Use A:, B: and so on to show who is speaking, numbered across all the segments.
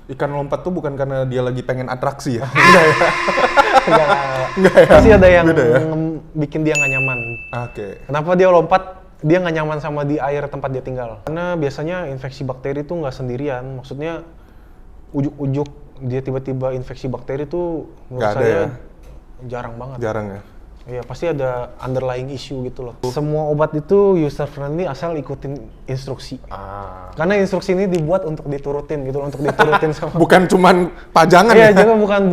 A: ikan lompat tuh bukan karena dia lagi pengen atraksi ya?
B: Enggak ya. Pasti ada yang
A: Beda ya?
B: bikin dia nggak nyaman.
A: Oke.
B: Kenapa dia lompat? Dia nggak nyaman sama di air tempat dia tinggal. Karena biasanya infeksi bakteri itu nggak sendirian. Maksudnya ujuk-ujuk dia tiba-tiba infeksi bakteri itu menurut
A: Nggak ada
B: saya
A: ya?
B: jarang banget.
A: Jarang ya?
B: Iya, pasti ada underlying issue gitu loh. Semua obat itu user friendly asal ikutin instruksi. Karena instruksi ini dibuat untuk diturutin gitu loh, untuk diturutin sama.
A: Bukan cuman pajangan
B: Iya,
A: ya?
B: jangan bukan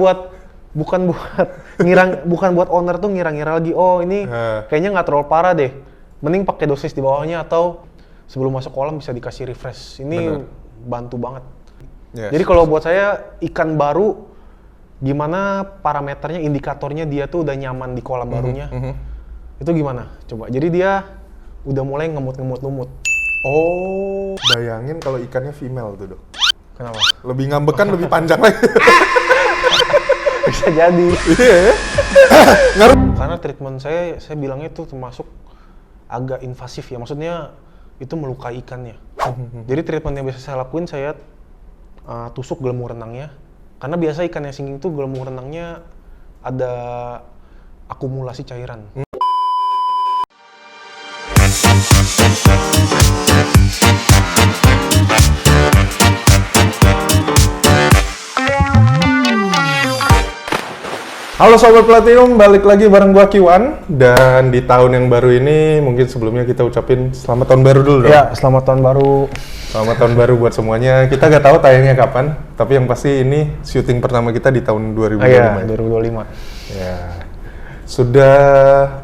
B: buat owner tuh ngira-ngira lagi, oh ini kayaknya nggak terlalu parah deh. Mending pakai dosis di bawahnya atau sebelum masuk kolam bisa dikasih refresh. Ini
A: Bener.
B: bantu banget.
A: Yes.
B: Jadi kalau buat saya ikan baru gimana parameternya, indikatornya dia tuh udah nyaman di kolam barunya. Itu gimana? Coba. Jadi dia udah mulai ngemut-ngemut-lumut.
A: Oh, bayangin kalau ikannya female tuh, Dok.
B: Kenapa?
A: Lebih ngambekan, lebih panjang lagi.
B: Bisa jadi.
A: Iya ya? Ngaruh.
B: Karena treatment saya bilangnya itu termasuk agak invasif ya. Maksudnya itu melukai ikannya. Jadi treatment yang biasa saya lakuin, saya tusuk gelembung renangnya. Karena biasa ikan yang sinking itu gelembung renangnya ada akumulasi cairan.
A: Halo Sobat Platinum, balik lagi bareng gua Kiwan. Dan di tahun yang baru ini, mungkin sebelumnya kita ucapin selamat tahun baru dulu dong.
B: Ya, selamat tahun baru.
A: Selamat tahun baru buat semuanya. Kita nggak tahu tayangnya kapan, tapi yang pasti ini syuting pertama kita di tahun 2025.
B: Iya, 2025.
A: Ya. Sudah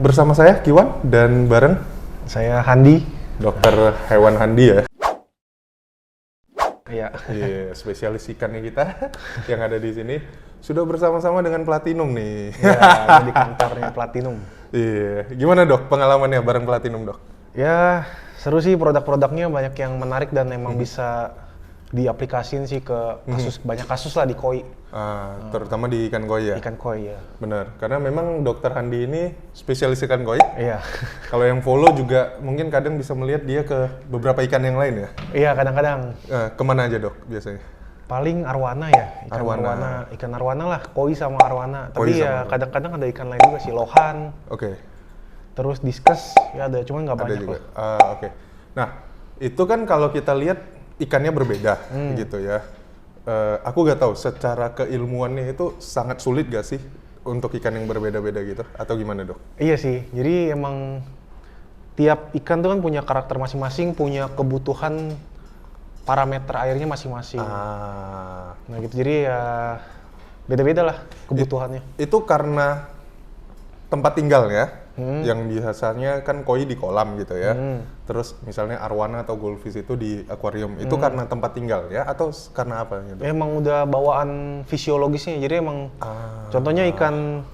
A: bersama saya Kiwan dan bareng
B: Saya Handi.
A: Dokter Hewan Handi ya.
B: Iya.
A: Iya, spesialis ikannya kita yang ada di sini. Sudah bersama-sama dengan Platinum nih.
B: Ya, di kantornya Platinum.
A: Iya, gimana Dok pengalamannya bareng Platinum Dok?
B: Ya, seru sih, produk-produknya banyak yang menarik dan emang bisa diaplikasin sih ke kasus, banyak kasus lah di koi.
A: Terutama di ikan koi ya?
B: Ikan koi ya.
A: Benar, karena memang Dokter Handi ini spesialis ikan koi.
B: Iya.
A: Kalau yang follow juga mungkin kadang bisa melihat dia ke beberapa ikan yang lain ya?
B: Iya, kadang-kadang.
A: Kemana aja Dok biasanya?
B: Paling arwana ya, ikan arwana lah, koi sama arwana. Tapi ya kadang-kadang ada ikan lain juga sih, lohan.
A: Oke.
B: Terus diskus ya ada, cuman nggak banyak
A: juga.
B: lah.
A: Oke. Nah, itu kan kalau kita lihat ikannya berbeda gitu ya. Aku nggak tahu secara keilmuannya itu sangat sulit gak sih untuk ikan yang berbeda-beda gitu, atau gimana Dok?
B: Iya sih, jadi emang tiap ikan tuh kan punya karakter masing-masing, punya kebutuhan parameter airnya masing-masing. Nah gitu, jadi ya beda-beda lah kebutuhannya.
A: Itu karena tempat tinggal ya, yang biasanya kan koi di kolam gitu ya. Terus misalnya arwana atau goldfish itu di akuarium. Itu karena tempat tinggal ya, atau karena apa gitu?
B: Emang udah bawaan fisiologisnya, jadi emang contohnya ikan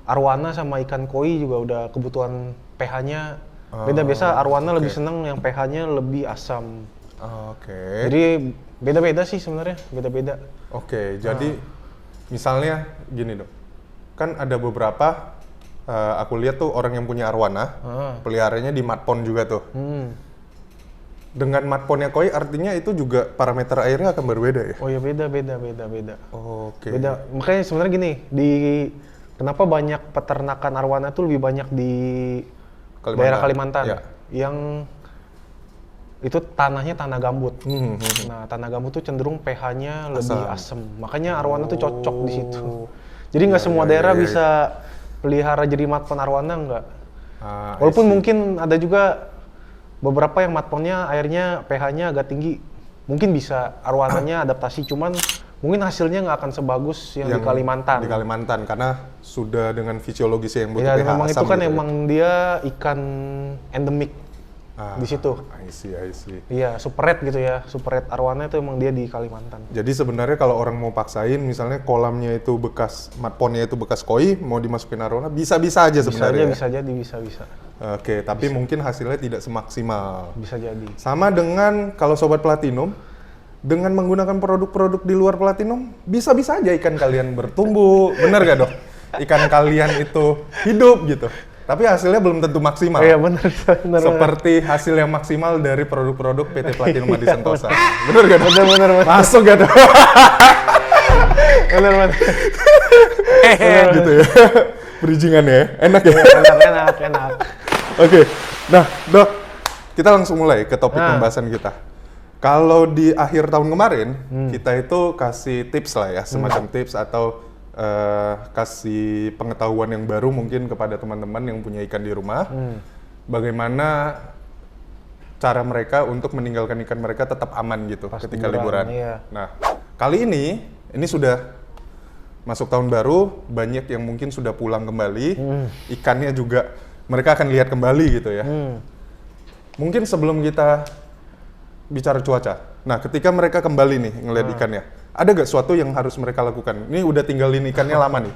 B: arwana sama ikan koi juga udah kebutuhan pH-nya beda. Biasa arwana lebih seneng yang pH-nya lebih asam.
A: Oke.
B: Jadi beda-beda sih sebenarnya, beda-beda.
A: Oke, jadi misalnya gini Dok, kan ada beberapa, aku lihat tuh orang yang punya arwana, peliharanya di mud pond juga tuh. Dengan mud pondnya koi artinya itu juga parameter airnya akan berbeda ya?
B: Oh ya, beda.
A: Oke.
B: Beda, makanya sebenarnya gini, kenapa banyak peternakan arwana tuh lebih banyak di daerah Kalimantan,
A: ya.
B: Yang itu tanahnya tanah gambut. Nah, tanah gambut tuh cenderung pH-nya lebih asam. Makanya arwana tuh cocok di situ. Jadi nggak semua daerah bisa pelihara jadi mud pond arwana, nggak. Walaupun mungkin ada juga beberapa yang mud pondnya airnya pH-nya agak tinggi. Mungkin bisa arwananya adaptasi, cuman mungkin hasilnya nggak akan sebagus yang di Kalimantan.
A: Di Kalimantan, karena sudah dengan fisiologisnya yang butuh
B: Ya,
A: pH
B: memang
A: asam
B: itu kan
A: gitu
B: emang dia ikan endemik di situ.
A: I see.
B: Iya, super red gitu ya. Super red arwana itu emang dia di Kalimantan.
A: Jadi sebenarnya kalau orang mau paksain, misalnya kolamnya itu bekas, mud pondnya itu bekas koi, mau dimasukin arwana, bisa-bisa aja sebenarnya.
B: Bisa bisa.
A: Oke, tapi mungkin hasilnya tidak semaksimal.
B: Bisa jadi.
A: Sama dengan kalau Sobat Platinum, dengan menggunakan produk-produk di luar Platinum, bisa-bisa aja ikan kalian bertumbuh. Bener gak Dok? Ikan kalian itu hidup gitu. Tapi hasilnya belum tentu maksimal.
B: Iya benar.
A: Seperti hasil yang maksimal dari produk-produk PT Platinum Madi Sentosa. Bener gak?
B: Bener.
A: Masuk gak tuh?
B: Bener.
A: Gitu ya. Bridgingan ya, enak ya?
B: Enak.
A: Oke, nah Dok, kita langsung mulai ke topik pembahasan kita. Kalau di akhir tahun kemarin, kita itu kasih tips lah ya, semacam tips atau kasih pengetahuan yang baru mungkin kepada teman-teman yang punya ikan di rumah. Bagaimana cara mereka untuk meninggalkan ikan mereka tetap aman gitu pas ketika liburan. Iya. Nah, kali ini sudah masuk tahun baru, banyak yang mungkin sudah pulang kembali, ikannya juga mereka akan lihat kembali gitu ya. Mungkin sebelum kita bicara cuaca, nah ketika mereka kembali nih ngelihat ikannya, ada gak sesuatu yang harus mereka lakukan? Ini udah tinggalin ikannya lama nih,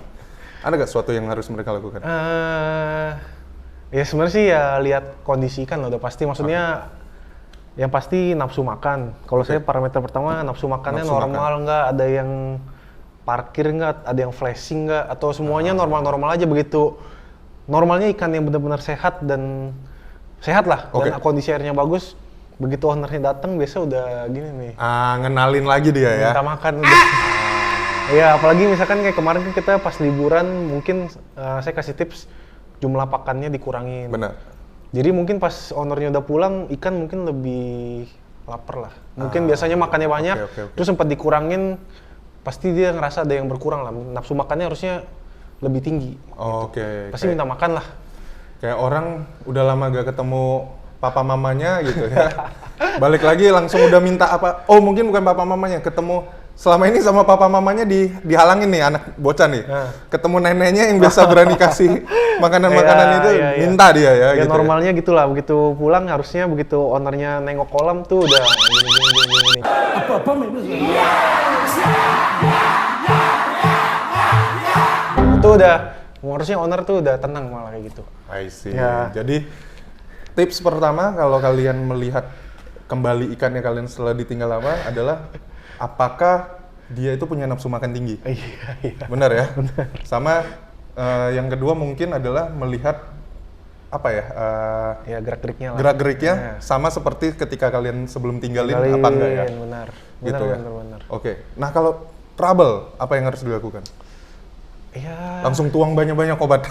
A: ada gak sesuatu yang harus mereka lakukan?
B: Ya sebenarnya sih ya lihat kondisi ikan udah pasti, maksudnya yang pasti nafsu makan. Kalau saya parameter pertama nafsu makannya normal nggak, ada yang parkir nggak, ada yang flashing nggak, atau semuanya normal-normal aja begitu. Normalnya ikan yang benar-benar sehat dan sehat lah, dan kondisi airnya bagus. Begitu ownernya datang biasa udah gini nih.
A: Ngenalin lagi dia ya.
B: Minta makan udah. Ya apalagi misalkan kayak kemarin kan kita pas liburan mungkin saya kasih tips jumlah pakannya dikurangin.
A: Benar.
B: Jadi mungkin pas ownernya udah pulang ikan mungkin lebih lapar lah. Mungkin biasanya makannya banyak, terus sempat dikurangin, pasti dia ngerasa ada yang berkurang lah. Nafsu makannya harusnya lebih tinggi. Pasti minta makan lah.
A: Kayak orang udah lama gak ketemu papa mamanya gitu ya. Balik lagi langsung udah minta apa? Oh mungkin bukan papa mamanya, ketemu selama ini sama papa mamanya dihalangin nih anak bocah nih. Ketemu neneknya yang biasa berani kasih makanan-makanan itu minta dia ya.
B: Ya gitu normalnya ya. Gitulah, begitu pulang harusnya begitu ownernya nengok kolam tuh udah gini. Apa itu? Itu udah harusnya owner tuh udah tenang malah kayak gitu.
A: I see. Ya. Jadi tips pertama kalau kalian melihat kembali ikannya kalian setelah ditinggal lama adalah apakah dia itu punya nafsu makan tinggi?
B: Iya.
A: Benar ya? Benar. Sama yang kedua mungkin adalah melihat apa ya?
B: Ya gerak-geriknya lah.
A: Gerak-geriknya sama seperti ketika kalian sebelum tinggalin apa enggak ya?
B: Benar.
A: Gitu ya? Benar. Oke. Nah kalau trouble apa yang harus dilakukan?
B: Ya.
A: Langsung tuang banyak-banyak obat.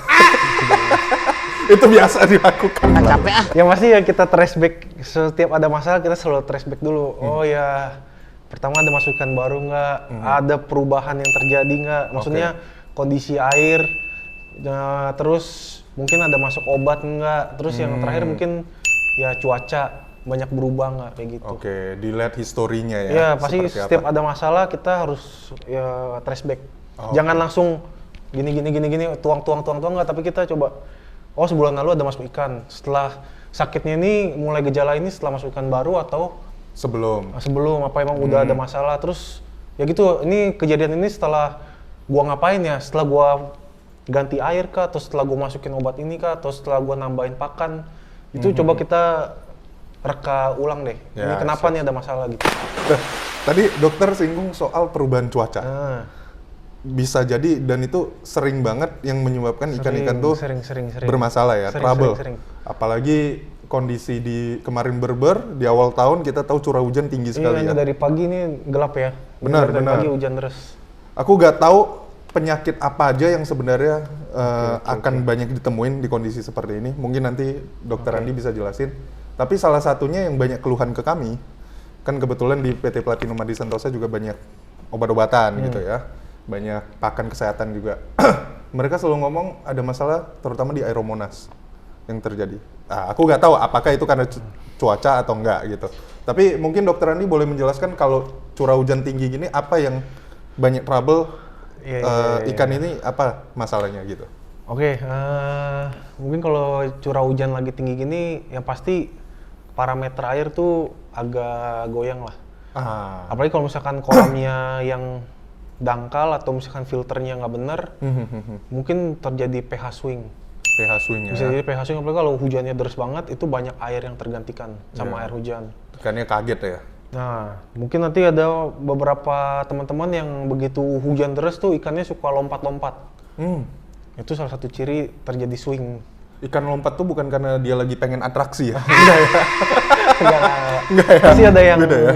A: Itu biasa dilakukan.
B: Capek ah. Yang pasti ya kita trace back, setiap ada masalah kita selalu trace back dulu. Oh ya, pertama ada masukan baru nggak? Ada perubahan yang terjadi nggak? Maksudnya kondisi air, terus mungkin ada masuk obat nggak? Terus yang terakhir mungkin ya cuaca banyak berubah nggak kayak gitu.
A: Dilihat historinya ya.
B: Ya pasti setiap ada masalah kita harus ya trace back. Jangan langsung gini tuang nggak, tapi kita coba. Oh sebulan lalu ada masuk ikan, setelah sakitnya ini mulai gejala ini setelah masuk ikan baru atau sebelum apa emang udah ada masalah, terus ya gitu, ini kejadian ini setelah gua ngapain ya, setelah gua ganti air kah, atau setelah gua masukin obat ini kah, atau setelah gua nambahin pakan, itu coba kita reka ulang deh, ini kenapa nih ada masalah gitu.
A: Tadi dokter singgung soal perubahan cuaca. Bisa jadi dan itu sering banget yang menyebabkan ikan-ikan tuh
B: sering.
A: bermasalah ya, trouble. Apalagi kondisi di kemarin berber di awal tahun kita tahu curah hujan tinggi sekali ya.
B: Dari pagi ini gelap ya.
A: Benar.
B: Dari pagi hujan terus.
A: Aku nggak tahu penyakit apa aja yang sebenarnya akan banyak ditemuin di kondisi seperti ini. Mungkin nanti Dokter Andi bisa jelasin. Tapi salah satunya yang banyak keluhan ke kami, kan kebetulan di PT Platinum Madi Sentosa juga banyak obat-obatan gitu ya. Banyak pakan kesehatan juga. Mereka selalu ngomong ada masalah terutama di Aeromonas yang terjadi. Aku nggak tahu apakah itu karena cuaca atau enggak gitu. Tapi mungkin Dokter Andi boleh menjelaskan kalau curah hujan tinggi gini apa yang banyak trouble ikan ini apa masalahnya gitu.
B: Mungkin kalau curah hujan lagi tinggi gini yang pasti parameter air tuh agak goyang lah. Apalagi kalau misalkan kolamnya yang dangkal atau misalkan filternya nggak benar, mungkin terjadi pH swing.
A: pH swing ya.
B: Bisa jadi pH swing, apalagi kalau hujannya deras banget, itu banyak air yang tergantikan sama air hujan.
A: Ikannya kaget ya?
B: Nah, mungkin nanti ada beberapa teman-teman yang begitu hujan deras tuh ikannya suka lompat-lompat. Itu salah satu ciri terjadi swing.
A: Ikan lompat tuh bukan karena dia lagi pengen atraksi ya?
B: Enggak.
A: Enggak ya?
B: Pasti ada yang
A: Beda ya?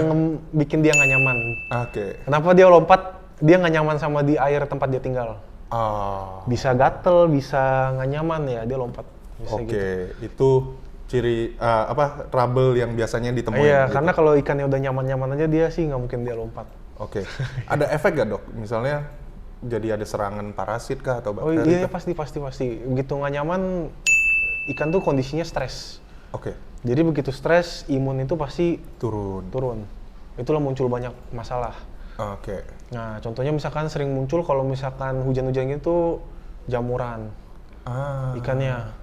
B: bikin dia nggak nyaman.
A: Oke.
B: Kenapa dia lompat? Dia nggak nyaman sama di air tempat dia tinggal.
A: Ah.
B: Bisa gatel, bisa nggak nyaman ya dia lompat. Bisa gitu.
A: Oke, itu ciri trouble yang biasanya ditemuin.
B: Iya,
A: gitu.
B: karena kalau ikannya udah nyaman-nyaman aja dia sih nggak mungkin dia lompat.
A: Oke. Ada efek gak, Dok? Misalnya jadi ada serangan parasit kah atau
B: Oh
A: bakteri?
B: iya, pasti. Begitu nggak nyaman, ikan tuh kondisinya stres.
A: Oke.
B: Jadi begitu stres, imun itu pasti
A: Turun.
B: Itulah muncul banyak masalah.
A: Oke.
B: Nah, contohnya misalkan sering muncul kalau misalkan hujan-hujan gitu jamuran ikannya.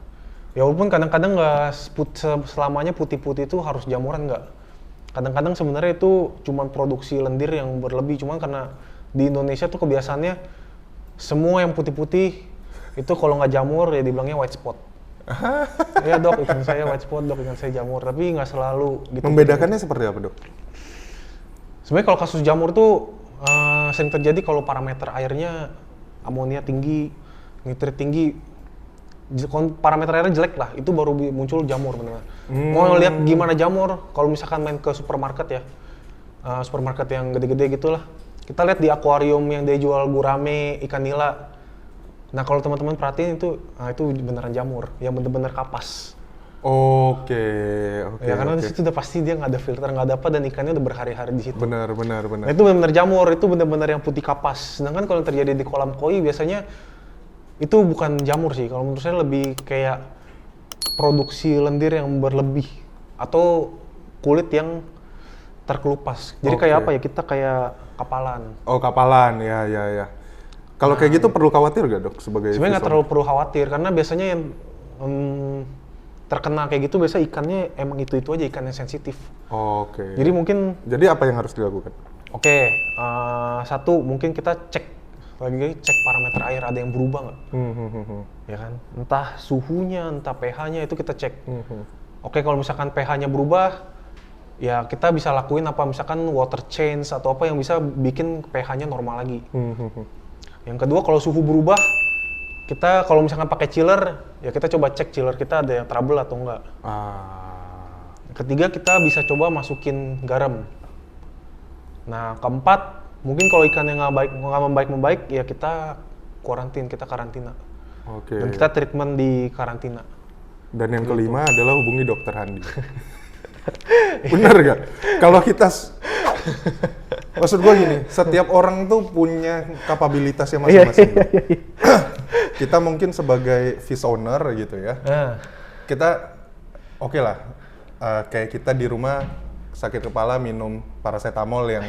B: Ya walaupun kadang-kadang nggak selamanya putih-putih itu harus jamuran nggak. Kadang-kadang sebenarnya itu cuma produksi lendir yang berlebih. Cuman karena di Indonesia tuh kebiasaannya semua yang putih-putih itu kalau nggak jamur ya dibilangnya white spot. Ya dok, ikan saya white spot, dok ikan saya jamur. Tapi nggak selalu gitu.
A: Membedakannya seperti apa, Dok?
B: Sebenarnya kalau kasus jamur tuh sering terjadi kalau parameter airnya amonia tinggi, nitrit tinggi, parameter airnya jelek lah, itu baru muncul jamur benar. Mau lihat gimana jamur? Kalau misalkan main ke supermarket ya, supermarket yang gede-gede gitulah, kita lihat di akuarium yang dia jual gurame, ikan nila. Nah kalau teman-teman perhatiin itu beneran jamur, yang bener-bener kapas.
A: Oke.
B: Ya karena di situ udah pasti dia nggak ada filter, nggak ada apa, dan ikannya udah berhari-hari di situ.
A: Benar.
B: Nah, itu benar-benar jamur, itu benar-benar yang putih kapas. Sedangkan kalau yang terjadi di kolam koi biasanya itu bukan jamur sih. Kalau menurut saya lebih kayak produksi lendir yang berlebih atau kulit yang terkelupas. Jadi kayak apa ya? Kita kayak kapalan.
A: Oh, kapalan. Ya. Kalau kayak gitu perlu khawatir gak, Dok, sebagai
B: sebenarnya nggak
A: visual?
B: terlalu perlu khawatir karena biasanya yang terkena kayak gitu biasa ikannya emang itu aja, ikan yang sensitif.
A: Oke.
B: Jadi
A: apa yang harus dilakukan?
B: Satu mungkin kita cek parameter air ada yang berubah nggak, ya kan? Entah suhunya, entah pH-nya itu kita cek. Kalau misalkan pH-nya berubah, ya kita bisa lakuin apa misalkan water change atau apa yang bisa bikin pH-nya normal lagi. Yang kedua kalau suhu berubah, kita kalau misalkan pakai chiller, ya kita coba cek chiller kita ada yang trouble atau enggak. Ketiga kita bisa coba masukin garam. Nah keempat, mungkin kalau ikannya nggak membaik, ya kita karantina.
A: Oke.
B: Dan kita treatment di karantina.
A: Dan yang kelima adalah hubungi dokter Handi. Bener gak? Kalau kita, maksud gua gini, setiap orang tuh punya kapabilitasnya masing-masing. Kita mungkin sebagai fish owner gitu ya, kita oke lah, kayak kita di rumah sakit kepala minum paracetamol yang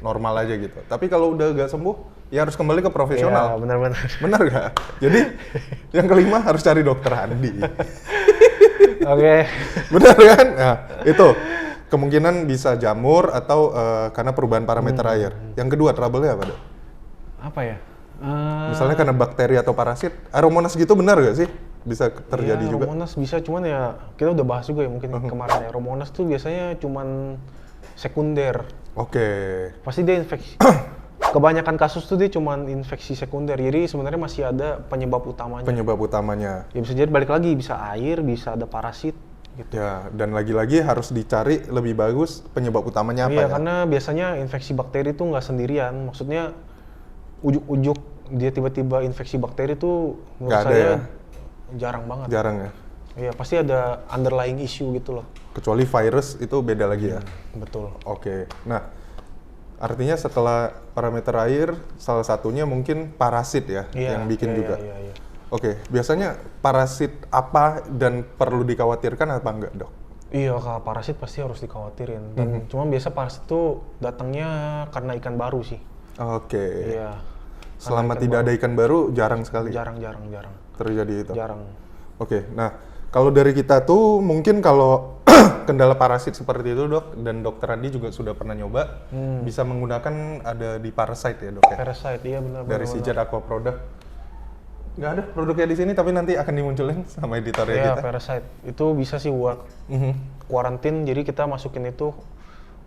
A: normal aja gitu. Tapi kalau udah gak sembuh, ya harus kembali ke profesional.
B: Iya, benar-benar.
A: Benar gak? Jadi yang kelima harus cari dokter Handi.
B: Oke.
A: Benar kan? Nah, itu kemungkinan bisa jamur atau karena perubahan parameter air. Yang kedua, trouble-nya apa, Dok?
B: Apa ya?
A: Misalnya karena bakteri atau parasit. Aeromonas gitu benar gak sih? Bisa terjadi juga?
B: Aeromonas bisa, cuman ya kita udah bahas juga ya mungkin kemarin. Aeromonas tuh biasanya cuman sekunder.
A: Oke.
B: Pasti dia infeksi. Kebanyakan kasus tuh dia cuman infeksi sekunder. Jadi sebenarnya masih ada penyebab utamanya.
A: Penyebab utamanya.
B: Ya bisa jadi balik lagi, bisa air, bisa ada parasit gitu.
A: Ya, dan lagi-lagi harus dicari lebih bagus penyebab utamanya apa ya?
B: Iya, karena biasanya infeksi bakteri itu nggak sendirian. Maksudnya ujuk-ujuk dia tiba-tiba infeksi bakteri itu menurut
A: Nggak ada
B: saya
A: ya?
B: jarang banget.
A: Jarang ya?
B: Iya, pasti ada underlying issue gitu loh.
A: Kecuali virus itu beda lagi ya?
B: Betul.
A: Oke. Nah, artinya setelah parameter air, salah satunya mungkin parasit ya, yang bikin juga.
B: Iya.
A: Oke, biasanya parasit apa dan perlu dikhawatirkan apa enggak, Dok?
B: Iya, kalau parasit pasti harus dikhawatirin. Dan cuma biasa parasit itu datangnya karena ikan baru sih.
A: Oke.
B: Iya.
A: Selama tidak ada ikan baru, jarang sekali
B: Jarang.
A: terjadi itu?
B: Jarang.
A: Oke, nah kalau dari kita tuh mungkin kalau kendala parasit seperti itu, Dok, dan Dokter Andi juga sudah pernah nyoba, bisa menggunakan ada di Parasite ya, Dok ya?
B: Parasite, iya benar.
A: Dari Seajet Aqua Product. Nggak ada produknya di sini, tapi nanti akan dimunculin sama editornya
B: Iya,
A: kita.
B: Parasite. Itu bisa sih buat kuarantin, jadi kita masukin itu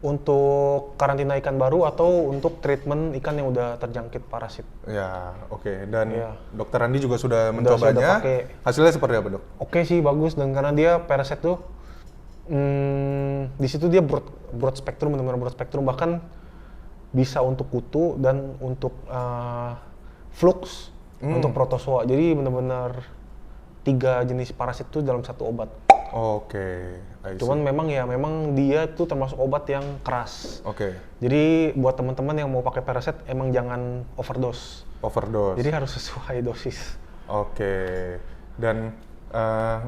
B: untuk karantina ikan baru atau untuk treatment ikan yang udah terjangkit parasit.
A: Ya, oke. Dan Dokter Andi juga sudah mencobanya.
B: Sudah pakai.
A: Hasilnya seperti apa, Dok?
B: Oke sih, bagus. Dan karena dia parasit tuh, di situ dia broad spectrum, benar-benar broad spectrum. Bahkan bisa untuk kutu dan untuk flux, untuk protozoa. Jadi benar-benar 3 jenis parasit itu dalam satu obat.
A: Oke,
B: Cuman memang dia tuh termasuk obat yang keras.
A: Oke.
B: Jadi buat teman-teman yang mau pakai parasit emang jangan overdose. Jadi harus sesuai dosis.
A: Oke. Dan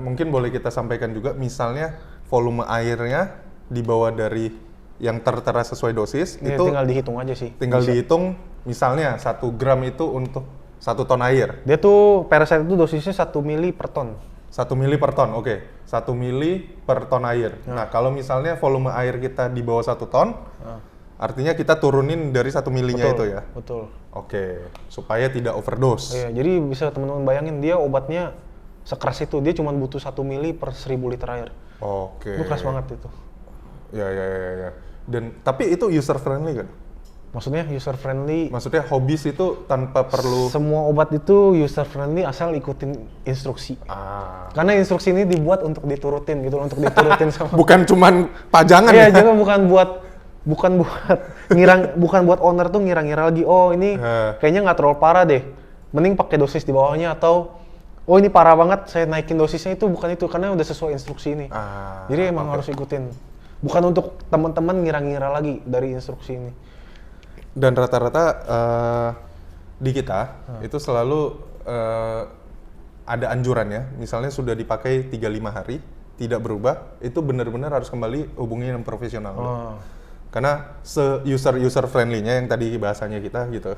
A: mungkin boleh kita sampaikan juga, misalnya volume airnya dibawa dari yang tertera sesuai dosis,
B: itu tinggal dihitung aja sih.
A: Tinggal dihitung, misalnya 1 gram itu untuk 1 ton air.
B: Dia tuh parasit itu dosisnya 1 mili per ton.
A: 1 mili per ton, oke. 1 mili per ton air. Nah, kalau misalnya volume air kita di bawah 1 ton, artinya kita turunin dari 1 milinya itu ya?
B: Betul.
A: Oke, supaya tidak overdose.
B: Iya, jadi bisa teman-teman bayangin, dia obatnya sekeras itu. Dia cuma butuh 1 mili per 1000 liter air.
A: Oke.
B: Itu keras banget itu.
A: Ya. Dan, tapi itu user friendly kan?
B: Maksudnya user friendly?
A: Maksudnya hobis itu tanpa perlu...
B: Semua obat itu user friendly asal ikutin instruksi. Karena instruksi ini dibuat untuk diturutin gitu, untuk diturutin sama...
A: Bukan cuman pajangan
B: ya?
A: ya?
B: Iya, bukan buat owner tuh ngira-ngira lagi, oh ini kayaknya nggak terlalu parah deh, mending pakai dosis di bawahnya, atau oh ini parah banget, saya naikin dosisnya. Itu bukan itu, karena udah sesuai instruksi ini. Jadi emang harus ikutin. Bukan untuk teman-teman ngira-ngira lagi dari instruksi ini.
A: Dan rata-rata di kita itu selalu ada anjurannya, misalnya sudah dipakai 3-5 hari, tidak berubah, itu benar-benar harus kembali hubungi yang profesional. Karena se-user friendly-nya yang tadi bahasanya kita gitu.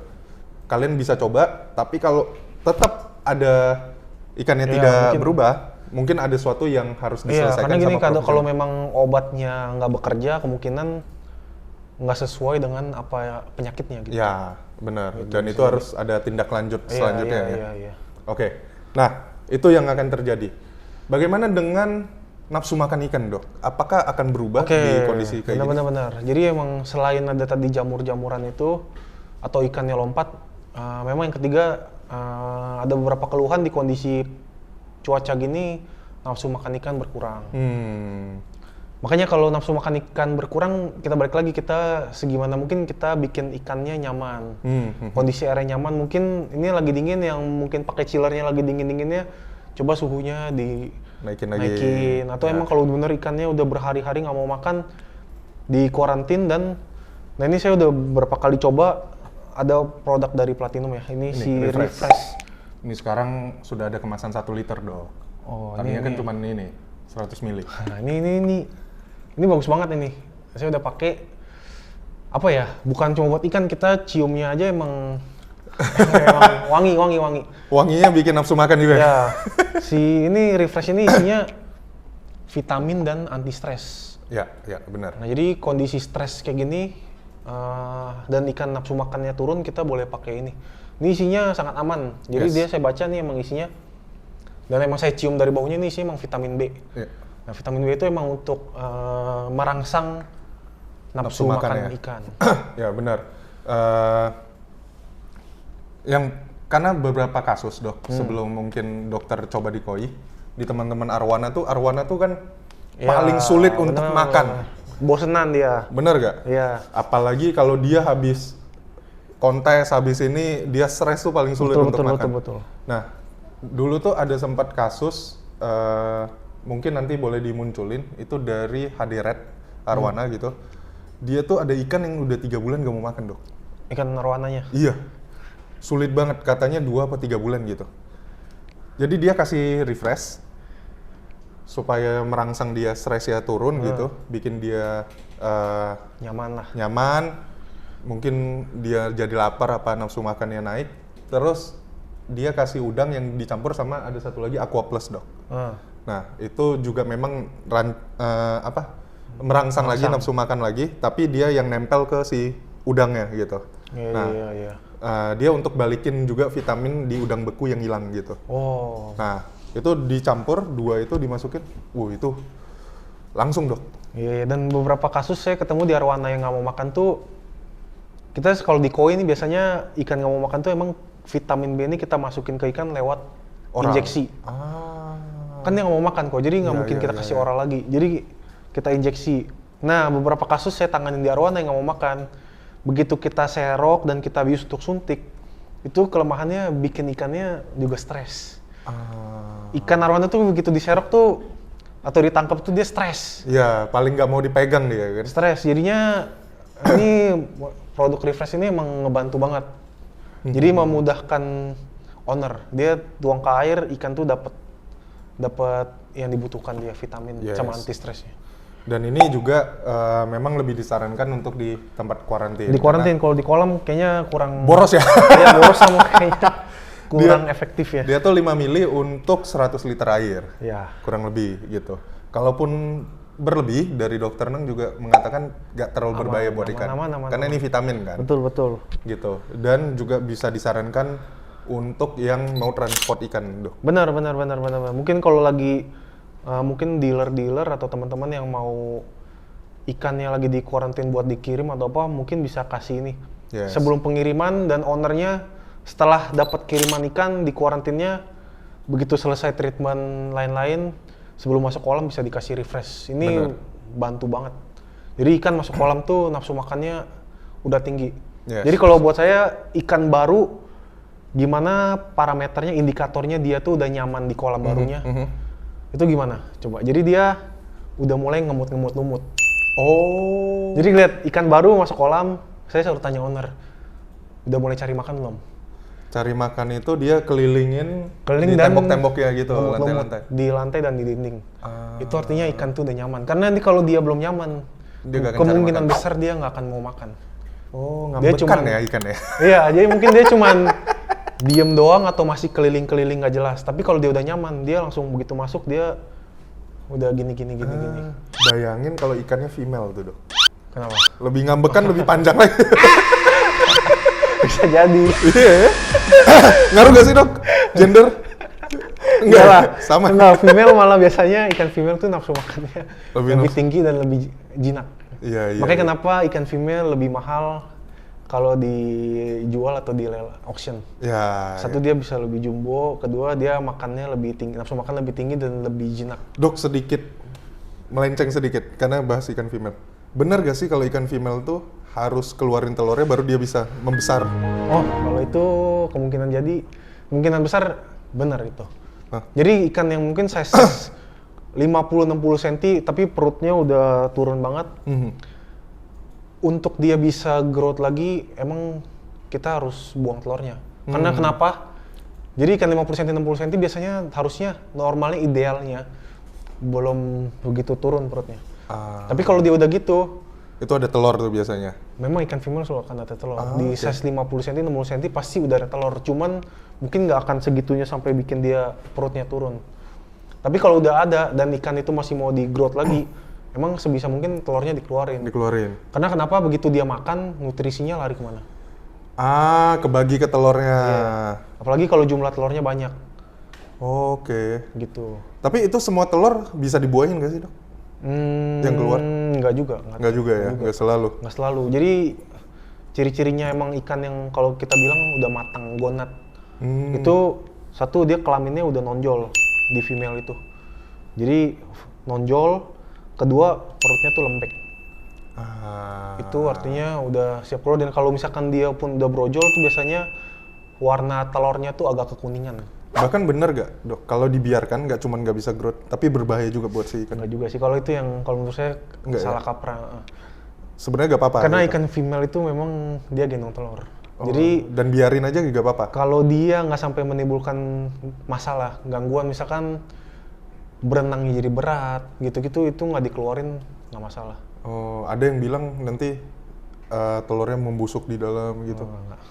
A: Kalian bisa coba, tapi kalau tetap ada ikannya tidak berubah, mungkin ada sesuatu yang harus diselesaikan
B: karena gini,
A: sama
B: kalau memang obatnya nggak bekerja, kemungkinan nggak sesuai dengan apa penyakitnya gitu.
A: Ya, benar. Gitu, dan itu harus ada tindak lanjut selanjutnya ya. Oke. Nah, itu yang akan terjadi. Bagaimana dengan nafsu makan ikan, Dok? Apakah akan berubah di kondisi kayak gini?
B: Benar. Jadi emang selain ada tadi jamur-jamuran itu atau ikannya lompat, memang yang ketiga ada beberapa keluhan di kondisi cuaca gini, nafsu makan ikan berkurang. Makanya kalau nafsu makan ikan berkurang, kita balik lagi, kita segimana mungkin kita bikin ikannya nyaman. Kondisi airnya nyaman, mungkin ini lagi dingin, yang mungkin pakai chillernya lagi dingin-dinginnya, coba suhunya naikin. Atau emang kalau bener ikannya udah berhari-hari nggak mau makan, di kuarantin. Dan nah ini saya udah berapa kali coba, ada produk dari Platinum ya, ini si Refresh.
A: Ini sekarang sudah ada kemasan 1 liter, Dok. Tadinya kan cuma ini 100 mili.
B: Nah, ini bagus banget ini. Saya udah pakai, apa ya? Bukan cuma buat ikan, kita ciumnya aja emang wangi.
A: Wanginya bikin nafsu makan juga.
B: Ya. Ini Refresh ini isinya vitamin dan anti stres.
A: Ya, benar.
B: Nah, jadi kondisi stres kayak gini dan ikan nafsu makannya turun, kita boleh pakai ini. Ini isinya sangat aman. Jadi saya baca nih emang isinya, dan emang saya cium dari baunya, ini isinya emang vitamin B. Nah, vitamin B itu emang untuk merangsang nafsu makan ikan.
A: Ya, benar. Karena beberapa kasus, Dok, sebelum mungkin dokter coba di koi, di teman-teman arwana tuh kan paling sulit untuk makan.
B: Bosenan dia.
A: Bener gak?
B: Iya.
A: Apalagi kalau dia habis kontes, habis ini dia stres tuh paling sulit untuk makan.
B: Betul.
A: Nah, dulu tuh ada sempat kasus, mungkin nanti boleh dimunculin, itu dari HD Red arwana gitu. Dia tuh ada ikan yang udah 3 bulan gak mau makan, Dok.
B: Ikan arwananya?
A: Iya. Sulit banget, katanya 2 atau 3 bulan gitu. Jadi dia kasih refresh supaya merangsang dia stresnya turun gitu, bikin dia nyaman. Mungkin dia jadi lapar, apa nafsu makannya naik. Terus dia kasih udang yang dicampur sama ada satu lagi Aqua Plus, Dok. Nah, itu juga memang merangsang lagi nafsu makan lagi, tapi dia yang nempel ke si udangnya gitu.
B: Iya.
A: Dia untuk balikin juga vitamin di udang beku yang hilang gitu. Nah, itu dicampur, 2 itu dimasukin, itu langsung, Dok.
B: Iya, dan beberapa kasus saya ketemu di arwana yang nggak mau makan tuh, kita kalau di koi ini biasanya ikan nggak mau makan tuh emang vitamin B ini kita masukin ke ikan lewat
A: Oral.
B: injeksi. Kan dia nggak mau makan kok, jadi nggak mungkin kita kasih oral lagi. Jadi kita injeksi. Nah, beberapa kasus saya tanganin di arwana yang nggak mau makan. Begitu kita serok dan kita bius untuk suntik, itu kelemahannya bikin ikannya juga stres. Ikan arwana tuh begitu diserok tuh atau ditangkap tuh dia stres.
A: Iya, paling nggak mau dipegang dia kan.
B: Stres, jadinya ini produk refresh ini emang ngebantu banget. Jadi memudahkan owner. Dia tuang ke air, ikan tuh dapat yang dibutuhkan dia, vitamin sama anti stresnya.
A: Dan ini juga memang lebih disarankan untuk di tempat kuarantin.
B: Di kuarantin, kalau di kolam kayaknya kurang
A: boros ya.
B: Iya, boros sama kayaknya kurang efektif ya.
A: Dia tuh 5 mili untuk 100 liter air.
B: Ya.
A: Kurang lebih gitu. Kalaupun berlebih, dari dokter Neng juga mengatakan nggak terlalu berbahaya buat ikan. Karena ini vitamin kan.
B: Betul.
A: Gitu. Dan juga bisa disarankan untuk yang mau transport ikan, Dok.
B: Benar. Mungkin kalau lagi mungkin dealer atau teman-teman yang mau ikannya lagi di kuarantin buat dikirim atau apa, mungkin bisa kasih ini. Sebelum pengiriman dan ownernya setelah dapat kiriman ikan di kuarantinnya, begitu selesai treatment lain-lain, sebelum masuk kolam bisa dikasih refresh. Ini bantu banget. Jadi ikan masuk kolam tuh nafsu makannya udah tinggi. Jadi kalau buat saya ikan baru, gimana parameternya, indikatornya dia tuh udah nyaman di kolam barunya. Itu gimana? Coba. Jadi dia udah mulai ngemut-ngemut.
A: Oh.
B: Jadi lihat ikan baru masuk kolam, saya selalu tanya owner, udah mulai cari makan belum?
A: Cari makan itu dia kelilingin di
B: dan
A: tembok-temboknya gitu, lantai-lantai.
B: Di lantai dan di dinding. Itu artinya ikan tuh udah nyaman. Karena nanti kalau dia belum nyaman, kemungkinan besar dia nggak akan mau makan.
A: Oh, ngambekan ya ikan ya?
B: Iya, jadi mungkin dia cuman diem doang atau masih keliling-keliling nggak jelas. Tapi kalau dia udah nyaman, dia langsung begitu masuk dia udah gini.
A: Bayangin kalau ikannya female tuh, Dok.
B: Kenapa?
A: Lebih ngambekan, lebih panjang lagi.
B: Bisa jadi.
A: Iya. Ngaruh gak sih, Dok? Gender?
B: Enggak lah.
A: Sama.
B: Enggak, female malah biasanya ikan female tuh nafsu makannya lebih tinggi dan lebih jinak.
A: Iya.
B: Makanya kenapa ikan female lebih mahal kalau dijual atau di auction.
A: Ya.
B: Satu dia bisa lebih jumbo, kedua dia makannya lebih tinggi, nafsu makan lebih tinggi dan lebih jinak.
A: Dok, sedikit melenceng sedikit karena bahas ikan female. Benar gak sih kalau ikan female tuh harus keluarin telurnya baru dia bisa membesar?
B: Oh, kalau itu kemungkinan besar benar itu. Jadi ikan yang mungkin size 50-60 cm tapi perutnya udah turun banget. Untuk dia bisa growth lagi, emang kita harus buang telurnya. Karena kenapa? Jadi ikan 50 cm 60 cm biasanya harusnya normalnya idealnya belum begitu turun perutnya. Tapi kalau dia udah gitu,
A: itu ada telur tuh biasanya.
B: Memang ikan female selalu akan ada telur. Di size 50 cm 60 cm pasti udah ada telur. Cuman mungkin nggak akan segitunya sampai bikin dia perutnya turun. Tapi kalau udah ada dan ikan itu masih mau di growth lagi, emang sebisa mungkin telurnya dikeluarin. Karena kenapa begitu dia makan, nutrisinya lari kemana?
A: Kebagi ke telurnya.
B: Iya. Apalagi kalau jumlah telurnya banyak.
A: Oke.
B: Gitu.
A: Tapi itu semua telur bisa dibuahin nggak sih, Dok? Yang keluar?
B: Nggak juga.
A: Nggak juga ya? Nggak selalu?
B: Nggak selalu. Jadi ciri-cirinya emang ikan yang kalau kita bilang udah matang, gonat. Itu satu, dia kelaminnya udah nonjol di female itu. Jadi nonjol, kedua perutnya tuh lembek. Itu artinya udah siap keluar. Dan kalau misalkan dia pun udah brojol tuh biasanya warna telurnya tuh agak kekuningan.
A: Bahkan bener gak, Dok? Kalau dibiarkan nggak cuma nggak bisa growth, tapi berbahaya juga buat si ikan?
B: Nggak juga sih. Kalau itu yang kalau menurut saya salah kaprah.
A: Sebenarnya nggak apa-apa.
B: Karena
A: gitu.
B: Ikan female itu memang dia gendong telur. Jadi
A: dan biarin aja nggak apa-apa.
B: Kalau dia nggak sampai menimbulkan masalah, gangguan, misalkan berenangnya jadi berat, gitu-gitu, itu nggak dikeluarin nggak masalah.
A: Ada yang bilang nanti telurnya membusuk di dalam gitu.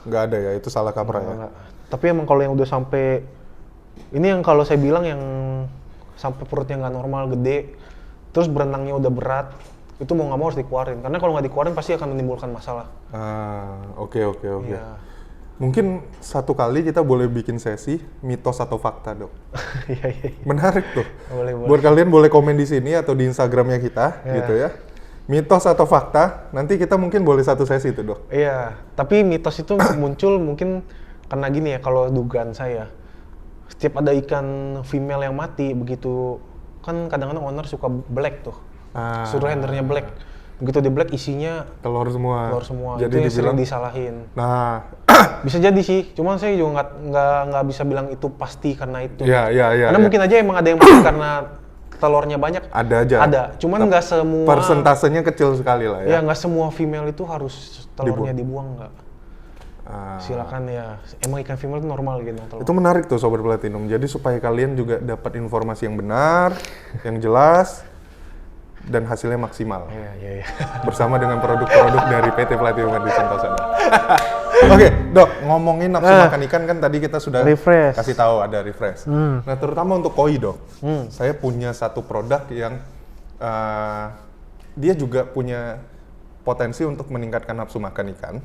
A: Nggak ada ya, itu salah kaprah ya.
B: Enggak. Tapi emang kalau yang udah sampai, ini yang kalau saya bilang yang sampai perutnya nggak normal, gede, terus berenangnya udah berat, itu mau nggak mau harus dikeluarin. Karena kalau nggak dikeluarin pasti akan menimbulkan masalah.
A: Oke.
B: Iya.
A: Mungkin satu kali kita boleh bikin sesi mitos atau fakta, Dok.
B: Iya.
A: Menarik tuh.
B: Boleh.
A: Buat kalian boleh komen di sini atau di Instagramnya kita, gitu ya. Mitos atau fakta, nanti kita mungkin boleh satu sesi tuh, Dok.
B: Iya, tapi mitos itu muncul mungkin karena gini ya, kalau dugaan saya. Setiap ada ikan female yang mati, begitu kan kadang-kadang owner suka black tuh. Suruh hendernya black. Begitu di black isinya
A: Telur semua.
B: Jadi itu yang sering disalahin.
A: Nah,
B: bisa jadi sih, cuman saya juga nggak bisa bilang itu pasti karena itu.
A: Iya.
B: Karena mungkin aja emang ada yang mati karena telurnya banyak.
A: Ada aja.
B: Ada, cuman nggak semua.
A: Persentasenya kecil sekali lah ya.
B: Ya nggak semua female itu harus telurnya dibuang nggak. Silakan ya, emang ikan female itu normal gitu telur.
A: Itu menarik tuh Sobat Platinum. Jadi supaya kalian juga dapat informasi yang benar, yang jelas, dan hasilnya maksimal.
B: Iya.
A: Bersama dengan produk-produk dari PT Platinum di Sentosa. Oke, Dok, ngomongin nafsu makan ikan kan tadi kita sudah kasih tahu ada refresh. Nah, terutama untuk koi, Dok. Saya punya satu produk yang dia juga punya potensi untuk meningkatkan nafsu makan ikan.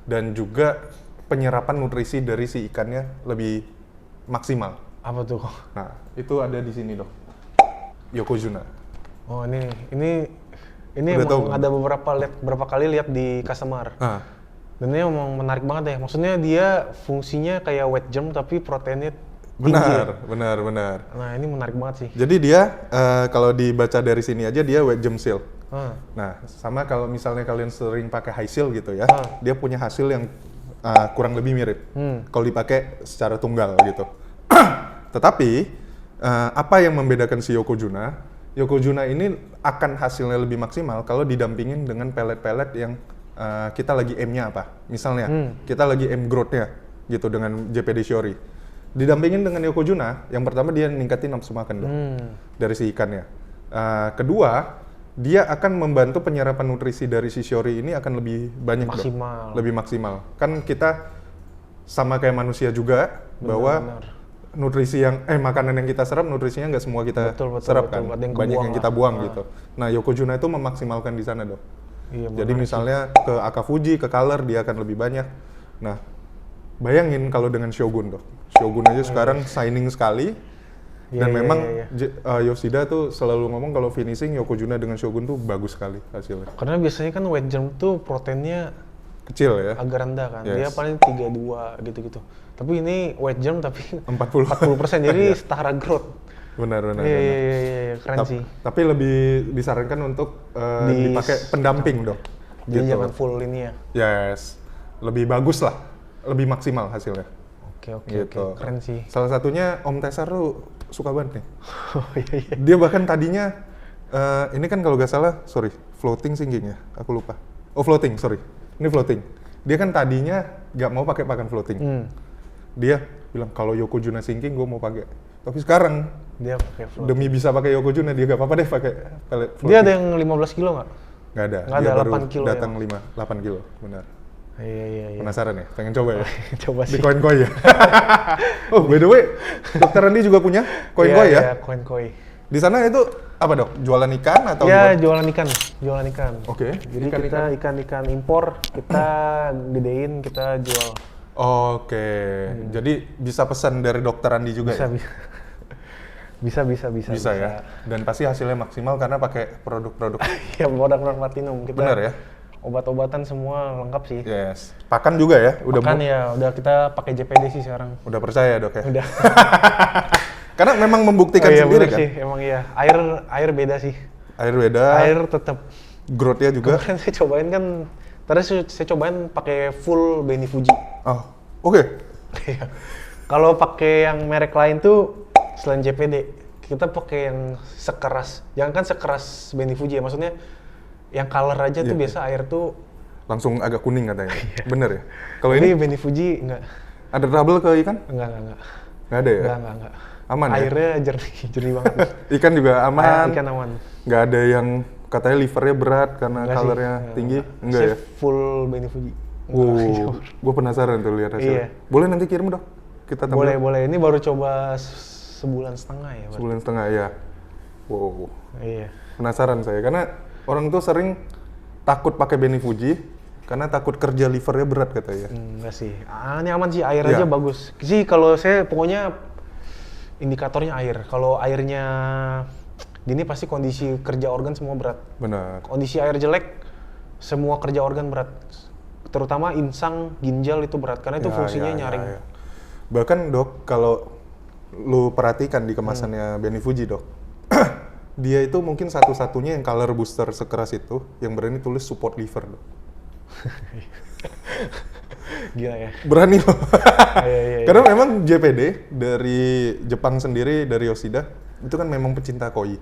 A: Dan juga penyerapan nutrisi dari si ikannya lebih maksimal.
B: Apa tuh?
A: Nah, itu ada di sini, Dok. Yokozuna.
B: Oh, ini emang ada beberapa kali lihat di customer. Dan ini emang menarik banget ya. Maksudnya dia fungsinya kayak wet germ tapi proteinnya tinggi.
A: Benar.
B: Nah, ini menarik banget sih.
A: Jadi dia kalau dibaca dari sini aja dia wet germ seal. Nah, sama kalau misalnya kalian sering pakai high seal gitu ya, dia punya hasil yang kurang lebih mirip. Kalau dipakai secara tunggal gitu. Tetapi apa yang membedakan si Yokozuna? Yokozuna ini akan hasilnya lebih maksimal kalau didampingin dengan pelet-pelet yang kita lagi aim-nya apa. Misalnya, kita lagi aim growth-nya gitu dengan JPD Shiori. Didampingin dengan Yokozuna, yang pertama dia ningkatin nafsu makan dari si ikannya. Kedua, dia akan membantu penyerapan nutrisi dari si Shiori ini akan lebih banyak, lebih maksimal. Kan kita sama kayak manusia juga, bahwa nutrisi yang makanan yang kita serap nutrisinya nggak semua kita serap kan, banyak yang kita buang gitu. Nah, Yokozuna itu memaksimalkan di sana, Dok.
B: Iya,
A: jadi misalnya ke Akafuji, ke Color dia akan lebih banyak. Nah, bayangin kalau dengan Shogun, Dok. Shogun aja sekarang shining sekali. Dan memang Yoshida tuh selalu ngomong kalau finishing Yokozuna dengan Shogun tuh bagus sekali hasilnya.
B: Karena biasanya kan wet germ tuh proteinnya
A: kecil ya,
B: agak rendah kan. Dia paling 32 gitu-gitu. Tapi ini wet germ tapi 40%, jadi setara growth.
A: Benar.
B: Iya, keren sih.
A: Tapi lebih disarankan untuk dipakai pendamping, Dok.
B: Jadi jangan full ini ya.
A: Yes. Lebih bagus lah. Lebih maksimal hasilnya.
B: Oke, keren sih.
A: Salah satunya Om Tesar tuh suka banget nih.
B: Oh iya.
A: Dia bahkan tadinya, ini kan kalau nggak salah, floating sinking ya? Aku lupa. Oh, floating, sorry. Ini floating. Dia kan tadinya nggak mau pakai pakan floating. Dia bilang kalau Yokozuna sinking gue mau pakai. Tapi sekarang
B: dia pakai floating.
A: Demi bisa pakai Yokozuna dia gak apa-apa deh pakai pelet floating.
B: Dia ada yang 15 kilo nggak?
A: Nggak ada.
B: Nggak ada, 8 kilo
A: datang ya? 8 kilo, benar.
B: Iya.
A: Penasaran ya? Pengen coba ya?
B: Coba sih.
A: Di koin koi ya? Oh, by the way, Dokter Andi juga punya koin koi ya?
B: Iya, koin koi.
A: Di sana itu apa, Dok? Jualan ikan atau?
B: Ya, jualan ikan.
A: Oke.
B: Jadi kita ikan impor, kita gedein, kita jual.
A: Oke. Jadi bisa pesan dari Dokter Andi juga ya? Bisa ya. Dan pasti hasilnya maksimal karena pakai produk-produk.
B: Ya, produk Platinum.
A: Benar ya?
B: Obat-obatan semua lengkap sih.
A: Yes. Pakan juga ya?
B: Udah kita pakai JPD sih sekarang.
A: Udah percaya, Dok ya?
B: Udah.
A: Karena memang membuktikan sendiri kan?
B: Sih, emang iya. Air beda sih. Air tetap.
A: Growth-nya juga.
B: Kemarin saya cobain kan, tadi saya cobain pakai full Benny Fuji.
A: Oh, oke.
B: Kalau pakai yang merek lain tuh selain JPD, kita pakai yang sekeras. Jangan kan sekeras Benny Fuji ya, maksudnya yang color aja tuh biasa air tuh
A: langsung agak kuning katanya. Bener ya? Kalau
B: ini Benny Fuji enggak.
A: Ada trouble ke ikan?
B: Enggak.
A: Nggak ada ya?
B: Enggak.
A: Aman ya?
B: Airnya jernih banget.
A: Ikan juga aman?
B: Ikan aman.
A: Nggak ada yang katanya livernya berat karena colornya tinggi? Enggak ya?
B: Full Benny Fuji.
A: Gue penasaran tuh lihat hasilnya. Boleh nanti kirim, Dok? Kita tampil.
B: Boleh. Ini baru coba sebulan setengah ya.
A: Sebulan setengah ya. Wow.
B: Iya.
A: Penasaran saya karena orang tuh sering takut pakai Benny Fuji Karena takut kerja livernya berat katanya.
B: Enggak sih. Ini aman sih, air aja bagus. Sih kalau saya pokoknya indikatornya air. Kalau airnya gini pasti kondisi kerja organ semua berat.
A: Benar.
B: Kondisi air jelek, semua kerja organ berat. Terutama insang, ginjal itu berat karena itu fungsinya nyaring.
A: Ya. Bahkan dok, kalau lu perhatikan di kemasannya Benny Fuji dok, dia itu mungkin satu-satunya yang color booster sekeras itu yang berani tulis support liver dok.
B: Gila ya.
A: Berani loh.
B: Iya.
A: Karena memang JPD dari Jepang sendiri, dari Yoshida, itu kan memang pecinta koi.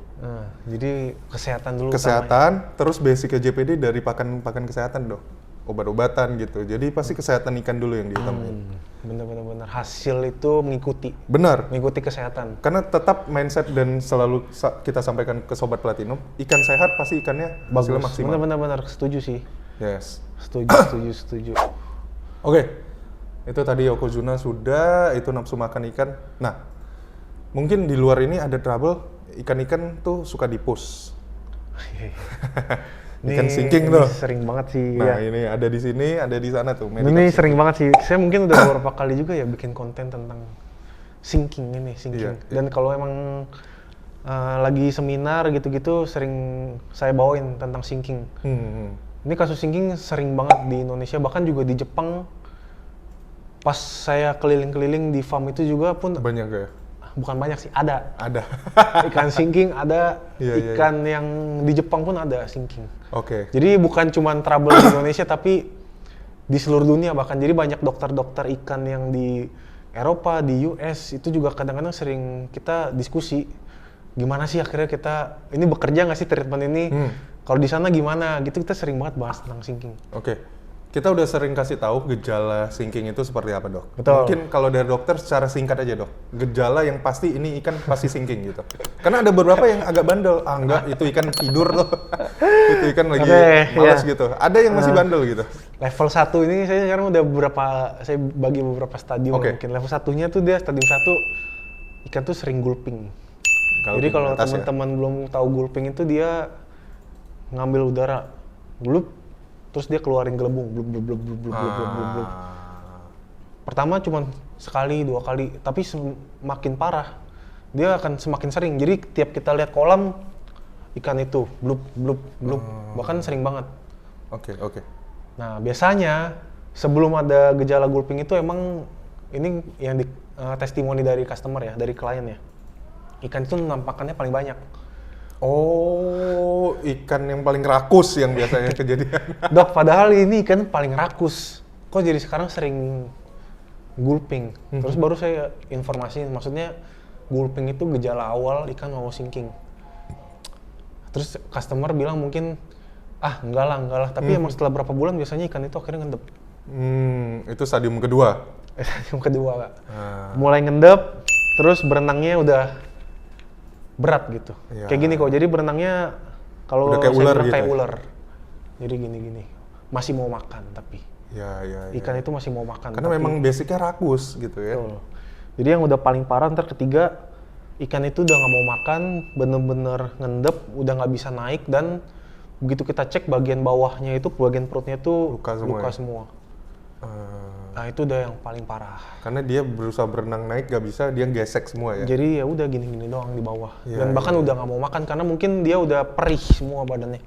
B: Jadi kesehatan dulu.
A: Kesehatan, terus basicnya JPD dari pakan kesehatan dok. Obat-obatan gitu. Jadi pasti kesehatan ikan dulu yang diutamain.
B: Bener. Hasil itu mengikuti.
A: Benar.
B: Mengikuti kesehatan.
A: Karena tetap mindset dan selalu kita sampaikan ke Sobat Platinum, ikan sehat pasti ikannya hasilnya maksimal.
B: Bener. Setuju sih.
A: Yes.
B: Setuju.
A: Oke. Itu tadi Yokozuna sudah, itu nafsu makan ikan. Nah, mungkin di luar ini ada trouble, ikan-ikan tuh suka di-push. Ikan sinking tuh.
B: Sering banget sih.
A: Nah, ini ada di sini, ada di sana tuh.
B: Ini sering banget sih. Saya mungkin udah beberapa kali juga ya bikin konten tentang sinking.
A: Iya.
B: Dan kalau emang lagi seminar gitu-gitu sering saya bawain tentang sinking. Ini kasus sinking sering banget di Indonesia, bahkan juga di Jepang. Pas saya keliling-keliling di farm itu juga pun
A: banyak ya?
B: Bukan banyak sih, ada. Ikan sinking ada, ikan yang di Jepang pun ada sinking.
A: Oke.
B: Jadi bukan cuma trouble di Indonesia, tapi di seluruh dunia bahkan. Jadi banyak dokter-dokter ikan yang di Eropa, di US, itu juga kadang-kadang sering kita diskusi. Gimana sih akhirnya kita, ini bekerja nggak sih treatment ini? Kalau di sana gimana? Gitu kita sering banget bahas tentang sinking.
A: Oke. Kita udah sering kasih tahu gejala sinking itu seperti apa dok.
B: Betul.
A: Mungkin kalau dari dokter secara singkat aja dok. Gejala yang pasti ini ikan pasti sinking gitu. Karena ada beberapa yang agak bandel. Enggak, itu ikan tidur loh. Itu ikan lagi malas gitu. Ada yang masih bandel gitu.
B: Level 1 ini saya sekarang udah saya bagi beberapa stadium. Mungkin level 1-nya tuh dia stadium 1 ikan tuh sering gulping. Jadi kalau teman-teman belum tahu gulping itu dia ngambil udara, gulup, terus dia keluarin gelembung, blub. Pertama cuma sekali, 2 kali, tapi semakin parah. Dia akan semakin sering. Jadi tiap kita lihat kolam ikan itu blub, bahkan sering banget.
A: Oke.
B: Nah, biasanya sebelum ada gejala gulping itu emang ini yang testimoni dari customer ya, dari klien ya. Ikan itu nampakannya paling banyak.
A: Oh, ikan yang paling rakus yang biasanya kejadian.
B: Dok, padahal ini ikan paling rakus. Kok jadi sekarang sering gulping? Terus baru saya informasiin, maksudnya gulping itu gejala awal ikan mau sinking. Terus customer bilang mungkin, enggak lah. Tapi emang setelah berapa bulan biasanya ikan itu akhirnya ngendep.
A: Itu stadium kedua?
B: Stadium kedua, Kak. Mulai ngendep, terus berenangnya udah berat gitu. Ya. Kayak gini kok. Jadi berenangnya kalau
A: kayak ular gitu.
B: Kayak ular. Jadi gini. Masih mau makan tapi. Ikan itu masih mau makan.
A: Karena memang basicnya rakus gitu ya.
B: Betul. Jadi yang udah paling parah ntar ketiga ikan itu udah nggak mau makan, bener-bener ngendep, udah nggak bisa naik dan begitu kita cek bagian bawahnya itu, bagian perutnya itu luka semua. Nah itu udah yang paling parah.
A: Karena dia berusaha berenang naik gak bisa, dia gesek semua ya.
B: Jadi ya udah gini-gini doang di bawah. Dan bahkan udah nggak mau makan karena mungkin dia udah perih semua badannya.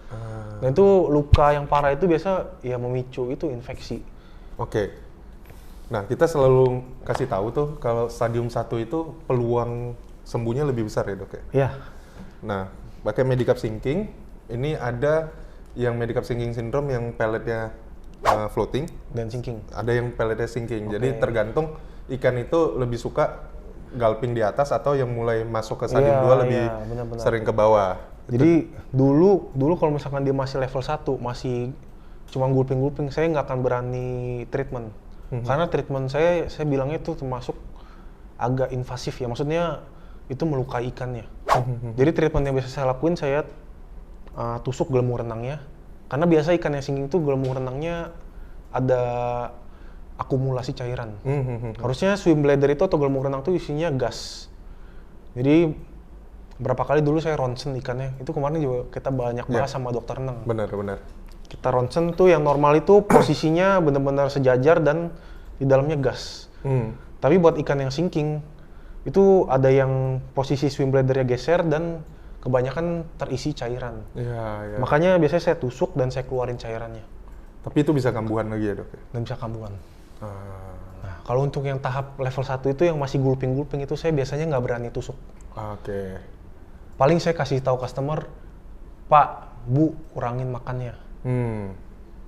B: Dan itu luka yang parah itu biasa ya memicu itu infeksi.
A: Oke. Nah kita selalu kasih tahu tuh kalau stadium 1 itu peluang sembuhnya lebih besar ya dok ya?
B: Iya.
A: Nah pakai Medicap Sinking, ini ada yang Medicap Sinking Syndrome yang pelletnya floating
B: dan sinking.
A: Ada yang pelletnya sinking. Jadi tergantung ikan itu lebih suka gulping di atas atau yang mulai masuk ke stadium 2 lebih bener. Sering ke bawah.
B: Jadi dulu kalau misalkan dia masih level 1, masih cuma gulping, saya nggak akan berani treatment. Karena treatment saya bilangnya itu termasuk agak invasif ya. Maksudnya itu melukai ikannya. Jadi treatment yang biasa saya lakuin, saya tusuk gelembung renangnya. Karena biasa ikan yang sinking itu gelembung renangnya ada akumulasi cairan. Harusnya swim bladder itu atau gelembung renang itu isinya gas. Jadi berapa kali dulu saya ronsen ikannya. Itu kemarin juga kita banyak bahas sama dokter renang.
A: Benar.
B: Kita ronsen tuh yang normal itu posisinya benar-benar sejajar dan di dalamnya gas. Tapi buat ikan yang sinking itu ada yang posisi swim bladder-nya geser dan kebanyakan terisi cairan.
A: Ya.
B: Makanya biasanya saya tusuk dan saya keluarin cairannya.
A: Tapi itu bisa kambuhan lagi ya dok?
B: Dan bisa kambuhan. Nah, kalau untuk yang tahap level 1 itu yang masih gulping-gulping itu saya biasanya nggak berani tusuk.
A: Oke.
B: Paling saya kasih tahu customer, Pak, Bu, kurangin makannya.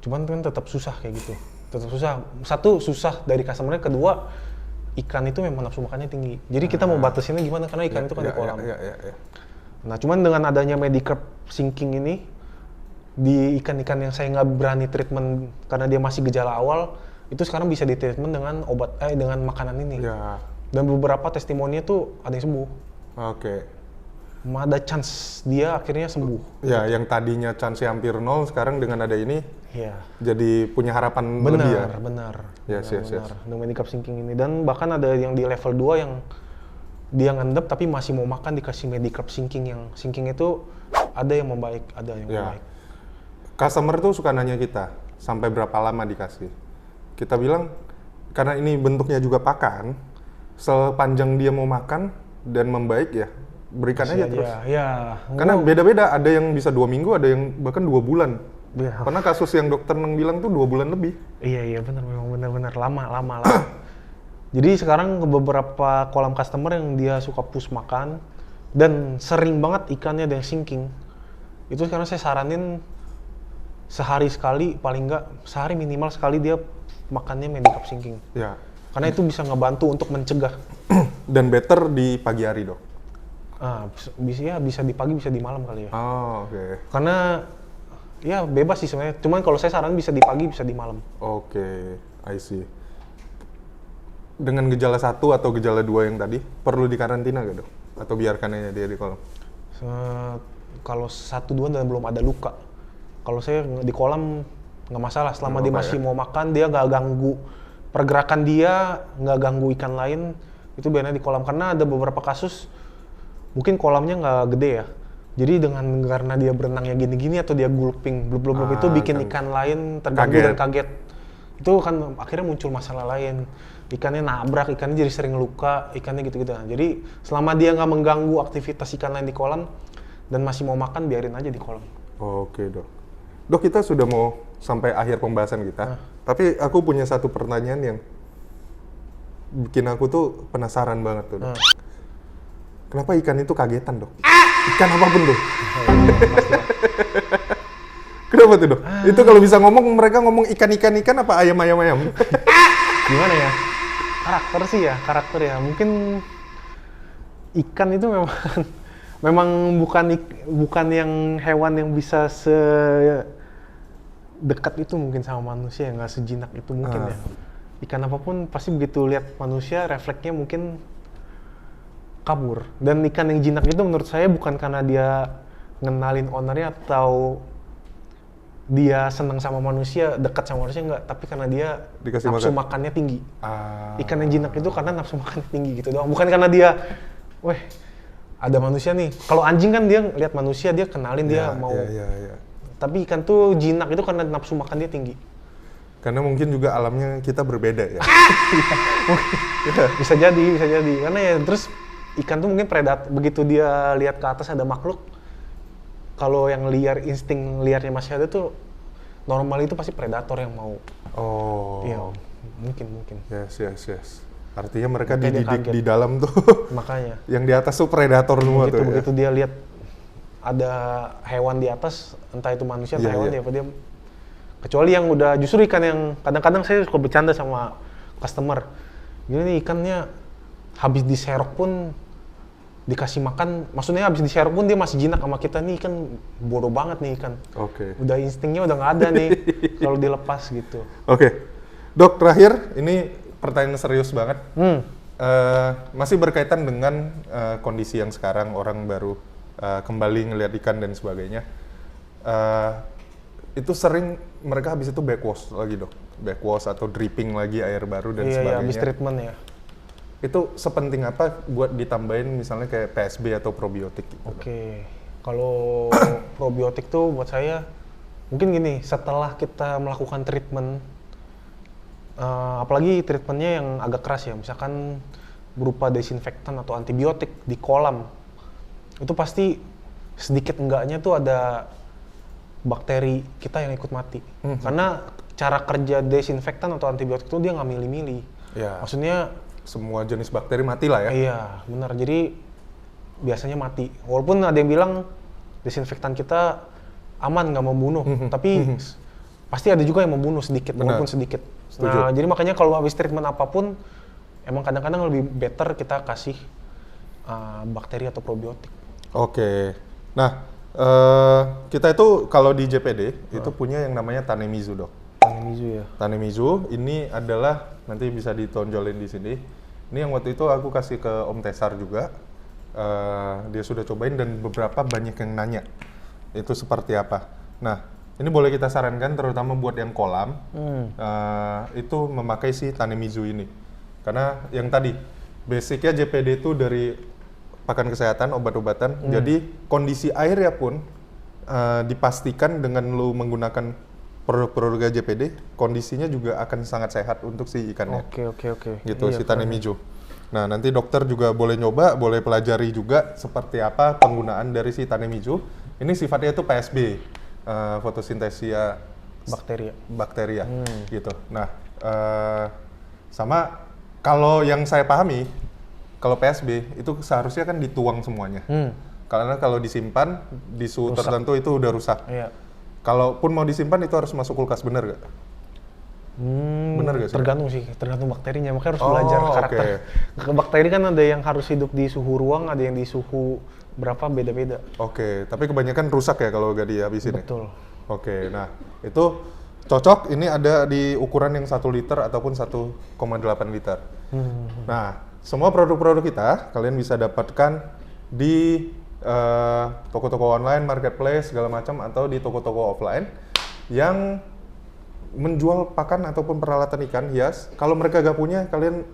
B: Cuman kan tetap susah kayak gitu. Tetap susah. Satu, susah dari customer-nya. Kedua, ikan itu memang nafsu makannya tinggi. Jadi kita mau batasinnya gimana? Karena ikan itu kan di kolam. Nah, cuman dengan adanya Medicarb sinking ini, di ikan-ikan yang saya nggak berani treatment karena dia masih gejala awal, itu sekarang bisa di treatment dengan dengan makanan ini.
A: Ya.
B: Dan beberapa testimoninya tuh ada yang sembuh.
A: Oke.
B: Ada chance dia akhirnya sembuh.
A: Ya, yang tadinya chance hampir 0, sekarang dengan ada ini,
B: Iya.
A: jadi punya harapan lebih ya?
B: Benar.
A: Yes.
B: Dengan Medicarb sinking ini. Dan bahkan ada yang di level 2 yang dia ngendep tapi masih mau makan dikasih Medicarb sinking. Yang sinking itu ada yang membaik, ada yang membaik.
A: Customer tuh suka nanya kita, sampai berapa lama dikasih. Kita bilang, karena ini bentuknya juga pakan, sepanjang dia mau makan dan membaik ya, berikan aja terus.
B: Ya.
A: Karena beda-beda, ada yang bisa 2 minggu, ada yang bahkan 2 bulan.
B: Ya.
A: Karena kasus yang dokter Neng bilang tuh 2 bulan lebih.
B: Iya benar, memang benar lama. Jadi sekarang beberapa kolam customer yang dia suka push makan dan sering banget ikannya ada yang sinking. Itu sekarang saya saranin sehari sekali, paling enggak sehari minimal sekali dia makannya Medicarb sinking.
A: Ya.
B: Karena itu bisa ngebantu untuk mencegah.
A: Dan better di pagi hari dok?
B: Bisa di pagi, bisa di malam kali ya.
A: Oh, oke.
B: Karena ya bebas sih sebenarnya. Cuman kalau saya saran bisa di pagi, bisa di malam.
A: Oke, I see. Dengan gejala 1 atau gejala 2 yang tadi, perlu dikarantina gak dok? Atau biarkan aja dia di kolam?
B: Kalau 1-2 dan belum ada luka. Kalau saya di kolam nggak masalah. Selama dia masih mau makan, dia nggak ganggu pergerakan dia, nggak ganggu ikan lain, itu biasanya di kolam. Karena ada beberapa kasus, mungkin kolamnya nggak gede ya. Jadi karena dia berenangnya gini-gini atau dia gulping, blub itu bikin ikan lain terganggu dan kaget. Itu kan akhirnya muncul masalah lain. Ikannya nabrak, ikannya jadi sering luka, ikannya gitu-gitu. Nah, jadi selama dia nggak mengganggu aktivitas ikan lain di kolam dan masih mau makan, biarin aja di kolam.
A: Oke dok. Dok, kita sudah mau sampai akhir pembahasan kita. Tapi aku punya satu pertanyaan yang bikin aku tuh penasaran banget tuh dok. Kenapa ikan itu kagetan dok? Ikan apapun dok. Kenapa tuh dok? Itu kalau bisa ngomong, mereka ngomong ikan apa ayam?
B: Gimana ya? Karakter ya. Mungkin ikan itu memang bukan yang hewan yang bisa dekat itu mungkin sama manusia, nggak sejinak itu mungkin ya. Ikan apapun pasti begitu lihat manusia refleksnya mungkin kabur. Dan ikan yang jinak itu menurut saya bukan karena dia ngenalin ownernya atau dia senang sama manusia, dekat sama manusia, enggak, tapi karena dia
A: dikasih
B: nafsu makannya tinggi. Ikan yang jinak itu karena nafsu makannya tinggi gitu doang. Bukan karena dia, ada manusia nih. Kalau anjing kan dia lihat manusia, dia kenalin, dia mau.
A: Iya.
B: Tapi ikan tuh jinak itu karena nafsu makan dia tinggi.
A: Karena mungkin juga alamnya kita berbeda ya.
B: Bisa jadi. Karena ya terus ikan tuh mungkin predator. Begitu dia lihat ke atas ada makhluk, kalau yang liar, insting liarnya masih ada tuh, normal itu pasti predator yang mau.
A: Oh.
B: Iya, mungkin.
A: Yes. Artinya mereka dididik di dalam tuh.
B: Makanya.
A: Yang di atas tuh predator semua tuh.
B: Begitu dia lihat ada hewan di atas, entah itu manusia atau hewan, dia kecuali yang udah justru ikan yang kadang-kadang saya suka bercanda sama customer. Gini nih ikannya habis diserok pun dikasih makan, maksudnya habis diserok pun dia masih jinak sama kita nih, ikan bodoh banget nih ikan.
A: Oke.
B: Udah instingnya udah nggak ada nih kalau dilepas gitu.
A: Oke. Dok, terakhir ini pertanyaan serius banget. Masih berkaitan dengan kondisi yang sekarang orang baru kembali ngelihat ikan dan sebagainya. Itu sering mereka habis itu backwash lagi dok, backwash atau dripping lagi air baru dan sebagainya. Iya,
B: habis treatment ya.
A: Itu sepenting apa buat ditambahin misalnya kayak PSB atau probiotik gitu?
B: Oke. Kalau probiotik tuh buat saya Mungkin gini, setelah kita melakukan treatment, apalagi treatmentnya yang agak keras ya, misalkan berupa desinfektan atau antibiotik di kolam, itu pasti sedikit enggaknya tuh ada bakteri kita yang ikut mati. Karena cara kerja desinfektan atau antibiotik itu dia nggak milih-milih.
A: Ya.
B: Maksudnya
A: Semua jenis bakteri mati lah ya.
B: iya, benar. Jadi biasanya mati. Walaupun ada yang bilang desinfektan kita aman, nggak membunuh, tapi pasti ada juga yang membunuh sedikit,
A: Benar.
B: walaupun sedikit.
A: Setuju.
B: Nah, jadi makanya kalau habis treatment apapun, emang kadang-kadang lebih better kita kasih bakteri atau probiotik.
A: Oke. Nah, kita itu kalau di JPD itu punya yang namanya Tanemizu, Dok.
B: Tanemizu ya.
A: Tanemizu ini adalah, nanti bisa ditonjolin di sini. Ini yang waktu itu aku kasih ke Om Tesar juga. Dia sudah cobain dan beberapa banyak yang nanya itu seperti apa. Nah, ini boleh kita sarankan terutama buat yang kolam, itu memakai si Tanemizu ini. Karena yang tadi, basicnya JPD itu dari pakan kesehatan, obat-obatan, jadi kondisi airnya pun dipastikan dengan lu menggunakan produk-produk JPD, kondisinya juga akan sangat sehat untuk si ikannya.
B: Oke.
A: Gitu,
B: Iya,
A: si Tanemizu. Nah, nanti dokter juga boleh nyoba, boleh pelajari juga seperti apa penggunaan dari si Tanemizu. Ini sifatnya itu PSB, fotosintesia
B: Bakteria.
A: gitu. Nah, sama kalau yang saya pahami, kalau PSB itu seharusnya kan dituang semuanya. Karena kalau disimpan di suhu tertentu itu udah rusak.
B: Iya.
A: Kalaupun mau disimpan itu harus masuk kulkas, bener gak? Bener gak sih?
B: Tergantung bakterinya. Makanya harus belajar karakter. Bakteri kan ada yang harus hidup di suhu ruang, ada yang di suhu berapa, beda-beda.
A: Oke, tapi kebanyakan rusak ya kalau gak dihabisin.
B: Betul.
A: Oke, nah itu cocok. Ini ada di ukuran yang 1 liter ataupun 1,8 liter. Nah, semua produk-produk kita kalian bisa dapatkan di toko-toko online, marketplace, segala macam, atau di toko-toko offline yang menjual pakan ataupun peralatan ikan hias. Kalau mereka gak punya, kalian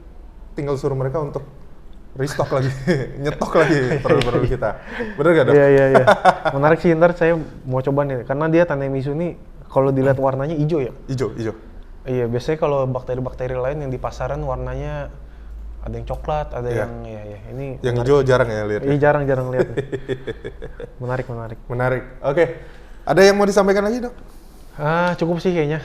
A: tinggal suruh mereka untuk restock lagi, nyetok lagi produk-produk kita. Bener gak, Dok?
B: Iya. Menarik sih, ntar saya mau coba nih. Karena dia Tanemizu ini, kalau dilihat warnanya hijau ya?
A: Hijau.
B: Iya, biasanya kalau bakteri-bakteri lain yang di pasaran warnanya ada yang coklat, ada yang ini.
A: Yang hijau jarang ya lihat.
B: Iya, jarang lihat. Menarik.
A: Oke. Ada yang mau disampaikan lagi, Dok?
B: Cukup sih kayaknya.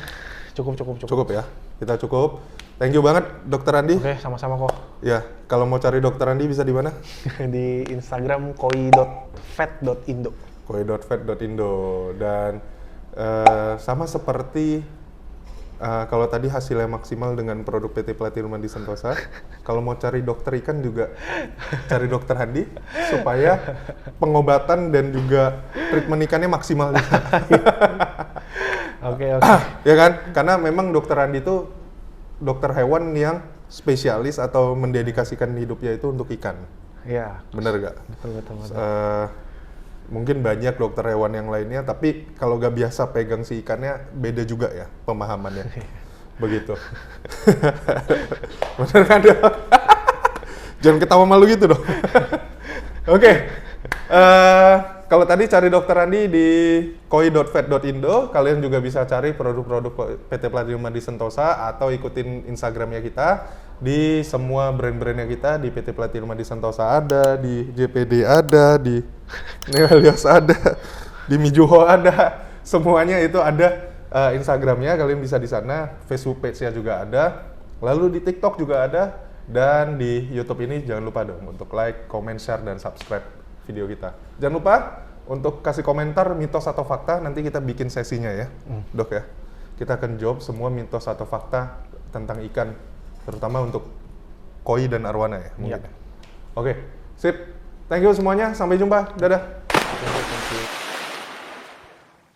B: Cukup.
A: Cukup ya. Kita cukup. Thank you banget, Dokter Andi.
B: Oke, sama-sama kok.
A: Ya, kalau mau cari Dokter Andi bisa di mana?
B: Di Instagram koi.vet.indo.
A: koi.vet.indo. Dan sama seperti kalau tadi hasilnya maksimal dengan produk PT Platinum di Sentosa, kalau mau cari dokter ikan juga cari Dokter Andi supaya pengobatan dan juga treatment ikannya maksimal.
B: Oke.
A: Ya kan? Karena memang Dokter Andi itu dokter hewan yang spesialis atau mendedikasikan hidupnya itu untuk ikan.
B: Iya.
A: Bener gak?
B: Betul.
A: Mungkin banyak dokter hewan yang lainnya, tapi kalau gak biasa pegang si ikannya, beda juga ya pemahamannya. Begitu. Bener kan, Dok? Jangan ketawa malu gitu dong. Oke. Kalau tadi cari Dokter Andi di koi.vet.indo, kalian juga bisa cari produk-produk PT Platinum di Sentosa atau ikutin Instagramnya kita di semua brand-brandnya kita. Di PT Platinum di Sentosa ada, di JPD ada, di Neolios ada, di Mijuho ada, semuanya itu ada Instagramnya, kalian bisa di sana. Facebook page-nya juga ada, lalu di TikTok juga ada, dan di YouTube ini jangan lupa dong untuk like, comment, share, dan subscribe video kita. Jangan lupa untuk kasih komentar mitos atau fakta, nanti kita bikin sesinya ya, Dok ya. Kita akan jawab semua mitos atau fakta tentang ikan, terutama untuk koi dan arwana ya mungkin. Oke, sip. Thank you semuanya, sampai jumpa. Dadah.
B: Thank you.